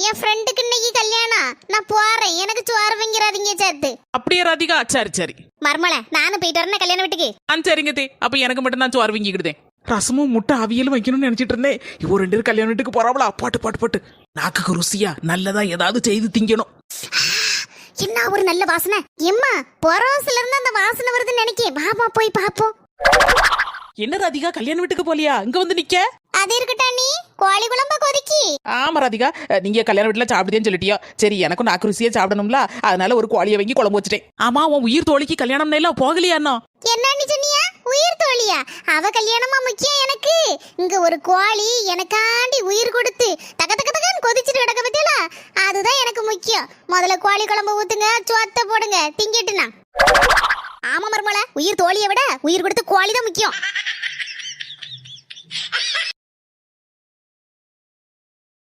என் ஃப்ரெண்டுக்கு இன்னைக்கு கல்யாணம். நான் போறேன். எனக்கு சோறு வைங்கிறாதீங்க சேர்த்து. அப்படியே ராதிகா? சரி சரி மர்மல, நானும் போயிட்டு வரேன் கல்யாண வீட்டுக்கு. சரிங்க தே. அப்ப எனக்கு மட்டும் தான் சோறு வாங்கிக்கிடுதேன். ரசமும் முட்டை அவியலும் வைக்கணும்னு நினைச்சிட்டு இருந்தேன். இவ 2 பேரும் கல்யாண வீட்டுக்கு போறாவளா? பாட்டு பாட்டு பாட்டு. நாக்குக்கு ருசியா நல்லதா ஏதாவது செய்து திங்கணும். என்ன ஒரு நல்ல வாசனை. எம்மா, பொரோஸ்ல இருந்து அந்த வாசனை வருதுன்னு நினைக்கேன். வாமா போய் பாப்போம். என்ன ராதிகா, கல்யாண வீட்டுக்கு போலியா? இங்க வந்து நிக்க. அது இருக்கட்டா, நீ கோழி குழம்பா கொதிக்கி. ஆமா ராதிகா, நீங்க கல்யாண வீட்டுல சாப்பிடுதேன்னு சொல்லிட்டியோ. சரி, எனக்கும் நாக்கு ருசியா சாப்பிடணும்ல, அதனால ஒரு கோழியை வாங்கி குழம்பு வச்சுட்டேன். ஆமா, உன் உயிர் தோழிக்கு கல்யாணம் எல்லாம் போகலையா? என்ன சொன்னியா? உயிர் தோழியா? அவ கல்யாணமா முக்கியம் எனக்கு. இங்க ஒரு கோழி எனக்காண்டி உயிர் கொடுத்து தக தக தகன்னு கொதிச்சுட்டு கிடக்க பத்தியல, அதுதான் எனக்கு முக்கியம். முதல்ல கோழி குழம்பு ஊத்துங்க, சோத்த போடுங்க, திங்கிட்டுனா. ஆமா மர்மல, உயிர் தோழியை விட உயிர் கொடுத்து கோழி தான் முக்கியம்.